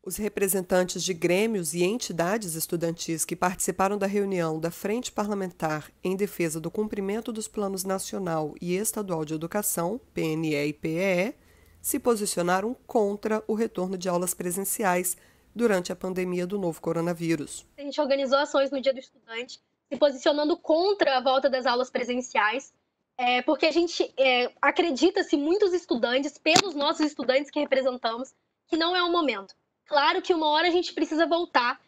Os representantes de grêmios e entidades estudantis que participaram da reunião da Frente Parlamentar em defesa do cumprimento dos Planos Nacional e Estadual de Educação, PNE e PEE, se posicionaram contra o retorno de aulas presenciais durante a pandemia do novo coronavírus. A gente organizou ações no Dia do Estudante, se posicionando contra a volta das aulas presenciais, porque a gente acredita-se muitos estudantes, pelos nossos estudantes que representamos, que não é o momento. Claro que uma hora a gente precisa voltar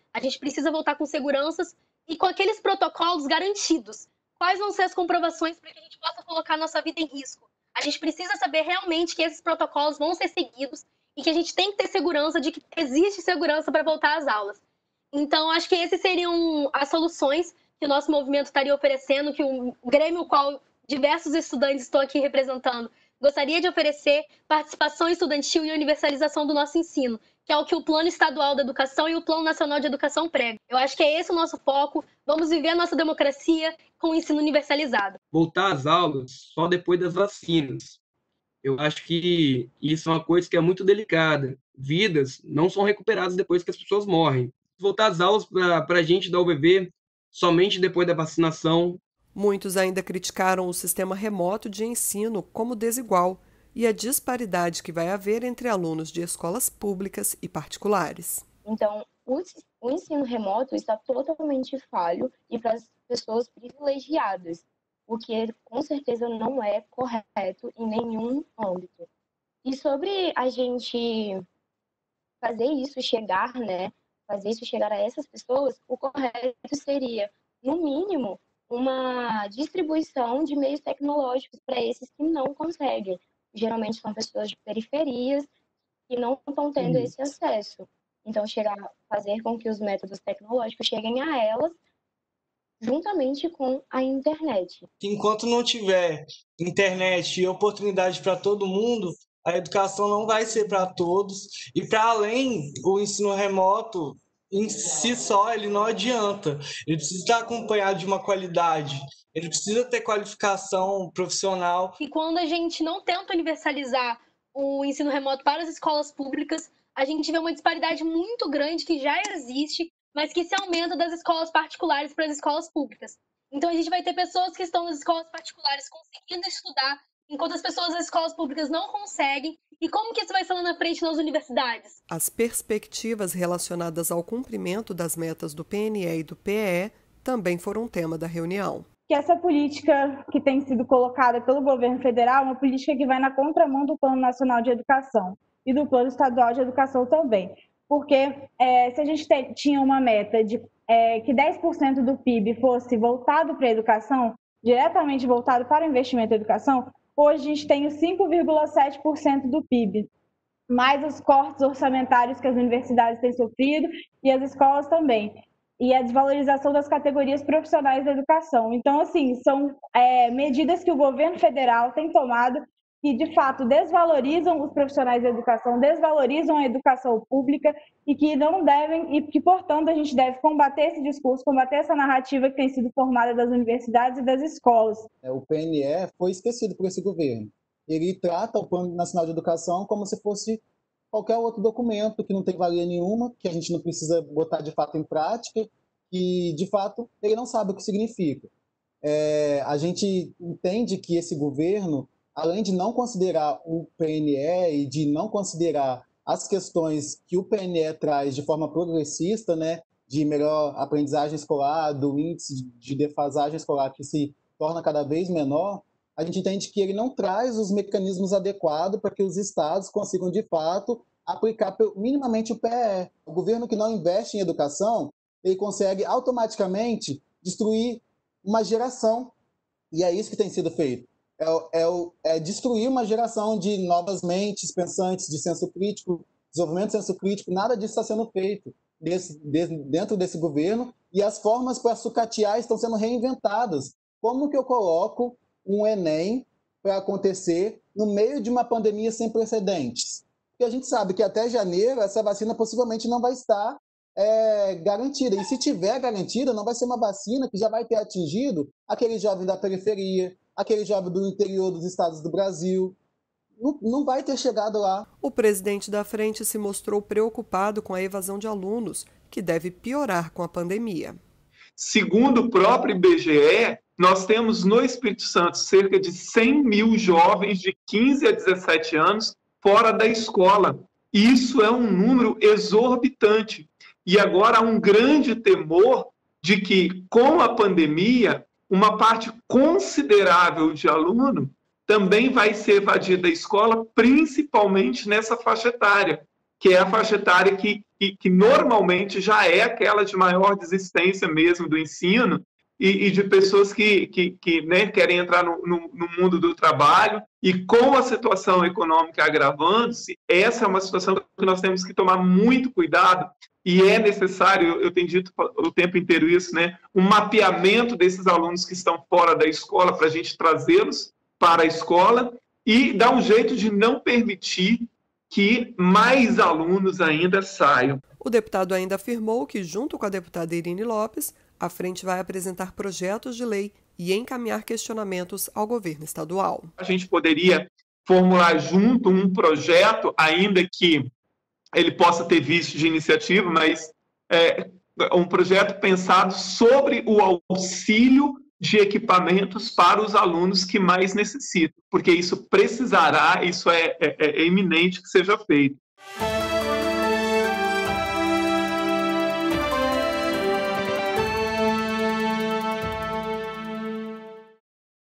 com seguranças e com aqueles protocolos garantidos. Quais vão ser as comprovações para que a gente possa colocar nossa vida em risco? A gente precisa saber realmente que esses protocolos vão ser seguidos e que a gente tem que ter segurança de que existe segurança para voltar às aulas. Então, acho que essas seriam as soluções que o nosso movimento estaria oferecendo, que o Grêmio, qual diversos estudantes estou aqui representando, gostaria de oferecer participação estudantil e universalização do nosso ensino, que é o que o Plano Estadual da Educação e o Plano Nacional de Educação pregam. Eu acho que é esse o nosso foco. Vamos viver a nossa democracia com o ensino universalizado. Voltar às aulas só depois das vacinas. Eu acho que isso é uma coisa que é muito delicada. Vidas não são recuperadas depois que as pessoas morrem. Voltar às aulas para a gente da UBV somente depois da vacinação. Muitos ainda criticaram o sistema remoto de ensino como desigual e a disparidade que vai haver entre alunos de escolas públicas e particulares. Então, o ensino remoto está totalmente falho e para as pessoas privilegiadas, o que com certeza não é correto em nenhum âmbito. E sobre a gente fazer isso chegar, fazer isso chegar a essas pessoas, o correto seria, no mínimo, uma distribuição de meios tecnológicos para esses que não conseguem. Geralmente são pessoas de periferias que não estão tendo esse acesso. Então, fazer com que os métodos tecnológicos cheguem a elas juntamente com a internet. Enquanto não tiver internet e oportunidade para todo mundo, a educação não vai ser para todos. E, para além, o ensino remoto, em si só, ele não adianta. Ele precisa estar acompanhado de uma qualidade. Ele precisa ter qualificação profissional. E quando a gente não tenta universalizar o ensino remoto para as escolas públicas, a gente vê uma disparidade muito grande que já existe, mas que se aumenta das escolas particulares para as escolas públicas. Então, a gente vai ter pessoas que estão nas escolas particulares conseguindo estudar, enquanto as pessoas das escolas públicas não conseguem. E como que isso vai ser lá na frente nas universidades? As perspectivas relacionadas ao cumprimento das metas do PNE e do PEE também foram um tema da reunião. Que essa política que tem sido colocada pelo governo federal é uma política que vai na contramão do Plano Nacional de Educação e do Plano Estadual de Educação também. Porque se a gente tinha uma meta de que 10% do PIB fosse voltado para a educação, diretamente voltado para o investimento em educação, hoje a gente tem os 5,7% do PIB, mais os cortes orçamentários que as universidades têm sofrido e as escolas também, e a desvalorização das categorias profissionais da educação. Então, assim, são medidas que o governo federal tem tomado que, de fato, desvalorizam os profissionais da educação, desvalorizam a educação pública e que não devem, e que, portanto, a gente deve combater esse discurso, combater essa narrativa que tem sido formada das universidades e das escolas. O PNE foi esquecido por esse governo. Ele trata o Plano Nacional de Educação como se fosse qualquer outro documento que não tem valia nenhuma, que a gente não precisa botar de fato em prática, e de fato ele não sabe o que significa. A gente entende que esse governo, além de não considerar o PNE e de não considerar as questões que o PNE traz de forma progressista, né, de melhor aprendizagem escolar, do índice de defasagem escolar que se torna cada vez menor, a gente entende que ele não traz os mecanismos adequados para que os estados consigam, de fato, aplicar minimamente o PEE. O governo que não investe em educação, ele consegue automaticamente destruir uma geração. E é isso que tem sido feito. É destruir uma geração de novas mentes pensantes, de senso crítico, desenvolvimento de senso crítico. Nada disso está sendo feito dentro desse governo. E as formas para sucatear estão sendo reinventadas. Como que eu coloco um Enem para acontecer no meio de uma pandemia sem precedentes? Porque a gente sabe que até janeiro essa vacina possivelmente não vai estar garantida. E se tiver garantida, não vai ser uma vacina que já vai ter atingido aquele jovem da periferia, aquele jovem do interior dos estados do Brasil. não vai ter chegado lá. O presidente da frente se mostrou preocupado com a evasão de alunos, que deve piorar com a pandemia. Segundo o próprio IBGE, nós temos no Espírito Santo cerca de 100 mil jovens de 15 a 17 anos fora da escola. Isso é um número exorbitante. E agora há um grande temor de que, com a pandemia, uma parte considerável de aluno também vai ser evadida da escola, principalmente nessa faixa etária, que é a faixa etária que normalmente já é aquela de maior desistência mesmo do ensino e de pessoas que né, querem entrar no mundo do trabalho. E com a situação econômica agravando-se, essa é uma situação que nós temos que tomar muito cuidado. E é necessário, eu tenho dito o tempo inteiro isso, né, um mapeamento desses alunos que estão fora da escola para a gente trazê-los para a escola e dar um jeito de não permitir que mais alunos ainda saiam. O deputado ainda afirmou que, junto com a deputada Irine Lopes, a frente vai apresentar projetos de lei e encaminhar questionamentos ao governo estadual. A gente poderia formular junto um projeto, ainda que ele possa ter visto de iniciativa, mas um projeto pensado sobre o auxílio de equipamentos para os alunos que mais necessitam, porque isso precisará, isso é iminente que seja feito.